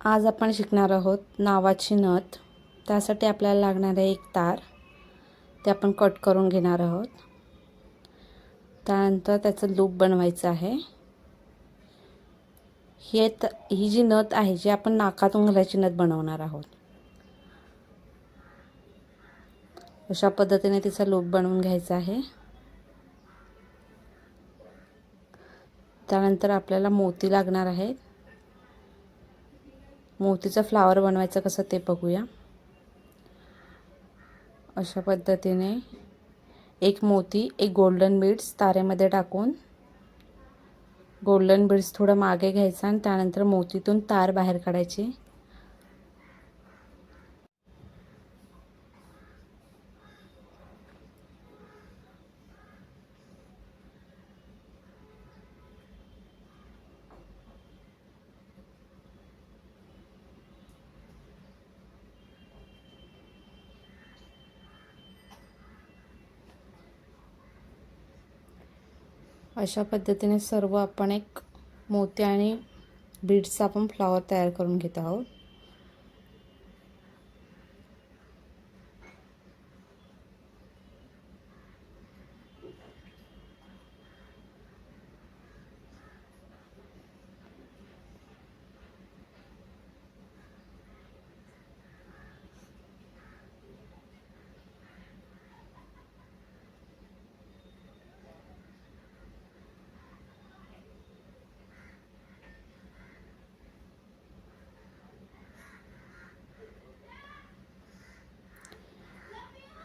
आज आपण शिकणार आहोत नावाची नथ. त्यासाठी आपल्याला लागणार आहे एक तार. ते आपण कट करून घेणार आहोत. त्यानंतर त्याचं लूप बनवायचं आहे. ही जी नथ आहे जी आपण नाकातून घालायची नथ बनवणार आहोत. अशा पद्धतीने तिचा लूप बनवून घ्यायचा आहे. त्यानंतर आपल्याला मोती लागणार आहेत. मोतीचं फ्लावर बनवायचं कसं ते बघूया. अशा पद्धतीने एक मोती, एक गोल्डन बीड्स तारेमध्ये टाकून गोल्डन बीड्स थोडं मागे घ्यायचं आणि त्यानंतर मोतीतून तार बाहेर काढायची. अशा पद्धतीने सर्व आपण एक मोती आणि बीड्सचा आपण फ्लावर तयार करून घेत आहोत.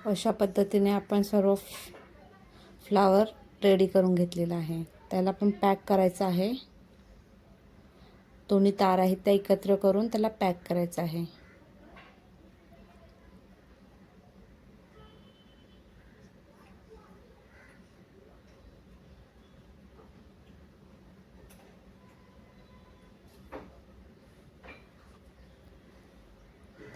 अशा पद्धतीने आपण सर्व फ्लावर रेडी करून घेतलेला आहे. त्याला आपण पॅक करायचं आहे. दोन्ही तार आहेत त्या एकत्र करून त्याला पॅक करायचं आहे.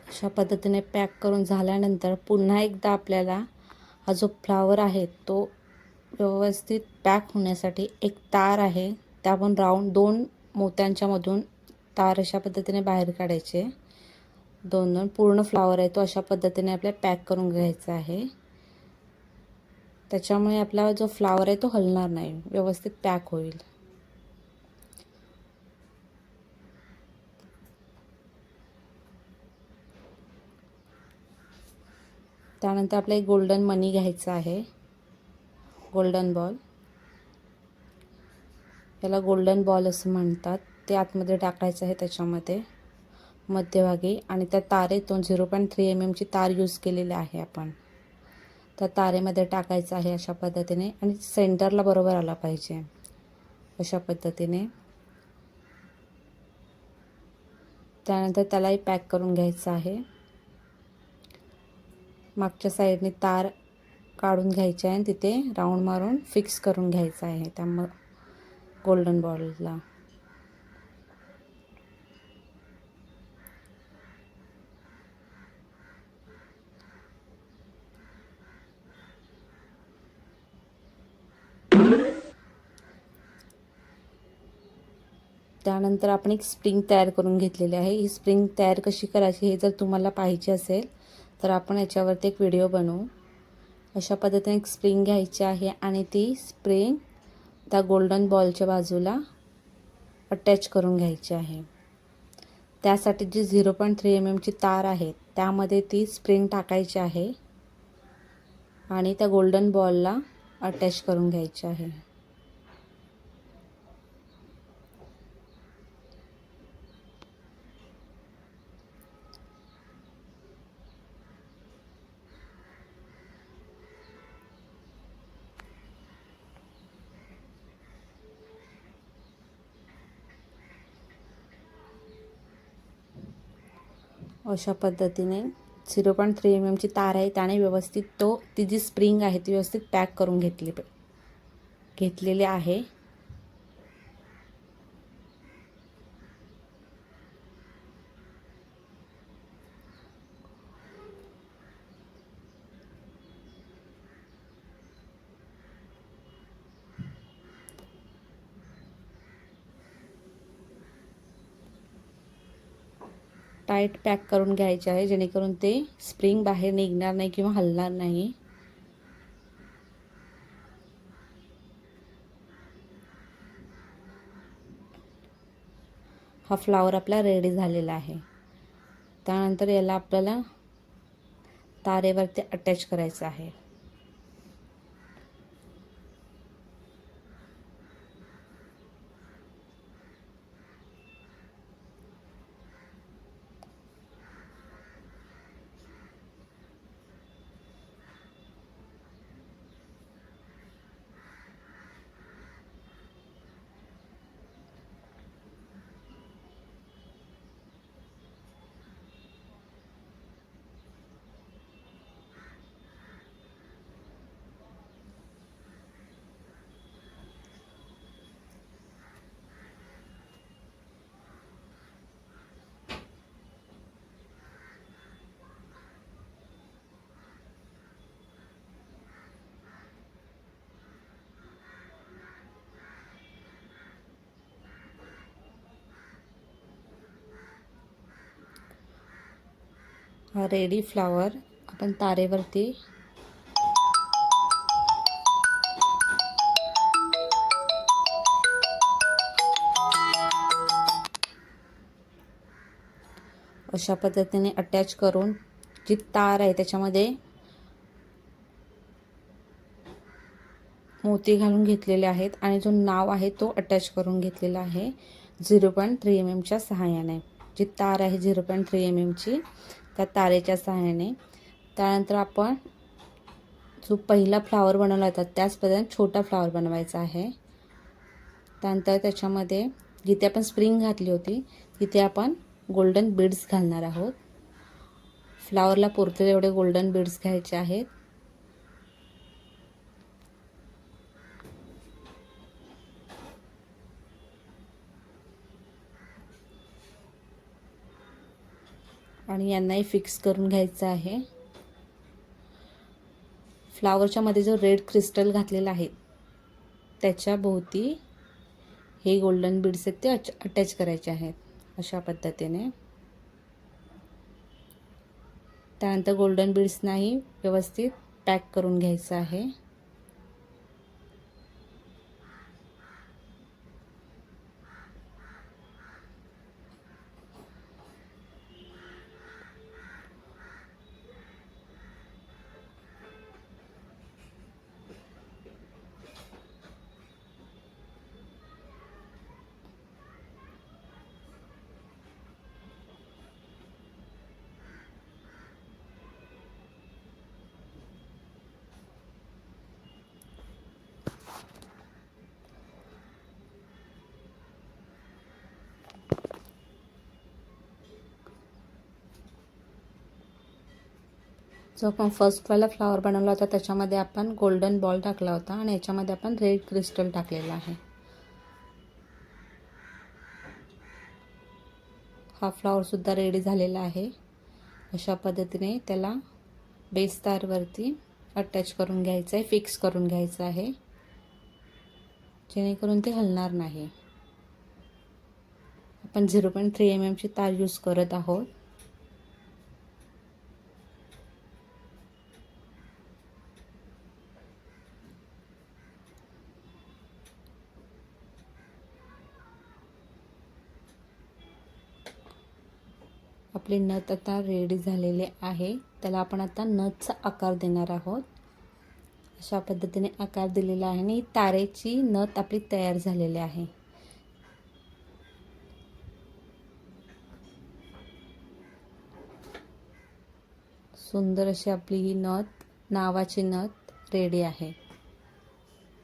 अशा पद्धतीने पॅक करून झाल्यानंतर पुन्हा एकदा आपल्याला हा जो फ्लावर आहे तो व्यवस्थित पॅक होण्यासाठी एक तार आहे त्या आपण राऊंड 2 मोत्यांच्या मधून तार अशा पद्धतीने बाहेर काढायचे. 2 पूर्ण फ्लावर आहे तो अशा पद्धतीने आपल्याला पॅक करून घ्यायचा आहे. त्याच्यामुळे आपला जो फ्लावर आहे तो हलणार नाही, व्यवस्थित पॅक होईल. त्यानंतर आपल्याला एक गोल्डन मनी घ्यायचा आहे. गोल्डन बॉल, याला गोल्डन बॉल असं म्हणतात. ते आतमध्ये टाकायचं आहे त्याच्यामध्ये मध्यभागी आणि त्या तारेतून 0.3 mm ची तार यूज केलेली आहे आपण. त्या तारेमध्ये टाकायचं आहे अशा पद्धतीने आणि सेंटरला बरोबर आला पाहिजे अशा पद्धतीने. त्यानंतर त्यालाही पॅक करून घ्यायचं आहे. मागच्या साईडने तार काढून घ्यायची आहे आणि तिथे राऊंड मारून फिक्स करून घ्यायचं आहे त्या गोल्डन बॉलला. त्यानंतर आपण एक स्प्रिंग तयार करून घेतलेली आहे. ही स्प्रिंग तयार कशी करायची हे जर तुम्हाला पाहिजे असेल तर आपण याच्यावरती एक व्हिडिओ बनवू. अशा पद्धतीने एक स्प्रिंग घ्यायची आहे आणि ती स्प्रिंग त्या गोल्डन बॉलच्या बाजूला अटॅच करून घ्यायची आहे. त्यासाठी जी 0.3 mm ची तार आहे त्यामध्ये ती स्प्रिंग टाकायची आहे आणि त्या गोल्डन बॉलला अटॅच करून घ्यायची आहे. अशा पद्धतीने 0.3 mm ची तार आहे त्याने व्यवस्थित ती जी स्प्रिंग आहे ती व्यवस्थित पॅक करून घेतलेली आहे. टाईट पॅक करून घ्यायचे आहे, जेणेकरून ते स्प्रिंग बाहेर निघणार नाही किंवा हलणार नाही. हा फ्लावर आपला रेडी झालेला आहे. त्यानंतर याला आपल्याला तारेवरती अटॅच करायचं आहे. हा रेडी फ्लावर आपण तारेवरती अशा पद्धतीने अटॅच करून जी तार आहे त्याच्यामध्ये मोती घालून घेतलेले आहेत आणि जो नाव आहे तो अटॅच करून घेतलेला आहे 0.3 mm च्या सहाय्याने. जी तार आहे 0.3 mm ची त्या तारेच्या सहाय्याने. त्यानंतर आपण जो पहिला फ्लावर बनवला होता त्याच पद्धतीने छोटा फ्लावर बनवायचा आहे. त्यानंतर त्याच्यामध्ये जिथे आपण स्प्रिंग घातली होती तिथे आपण गोल्डन बीड्स घालणार आहोत. फ्लावरला पुरतील एवढे गोल्डन बीड्स घ्यायचे आहेत. आणि यांनाही फिक्स करून घ्यायचं आहे. फ्लावरच्या मध्ये जो रेड क्रिस्टल घातलेला आहे त्याच्या भोवती हे गोल्डन बीड्स आहेत ते अटॅच करायचे आहेत अशा पद्धतीने. त्यानंतर गोल्डन बीड्सनाही व्यवस्थित पॅक करून घ्यायचं आहे. जो आपण फर्स्टवाला फ्लावर बनवला होता त्याच्यामध्ये आपण गोल्डन बॉल टाकला होता आणि याच्यामध्ये आपण रेड क्रिस्टल टाकलेला आहे. हा फ्लावर सुद्धा रेडी झालेला आहे. अशा पद्धतीने त्याला बेस तारवरती अटॅच करून घ्यायचं आहे, फिक्स करून घ्यायचं आहे, जेणेकरून ते हलणार नाही. आपण 0.3 mm ची तार यूज करत आहोत. आपले नथ आता रेडी झालेले आहे. त्याला आपण आता नथचा आकार देणार आहोत. अशा पद्धतीने आकार दिलेला आहे आणि तारेची नथ आपली तयार झालेली आहे. सुंदर अशी आपली ही नथ, नावाची नथ रेडी आहे.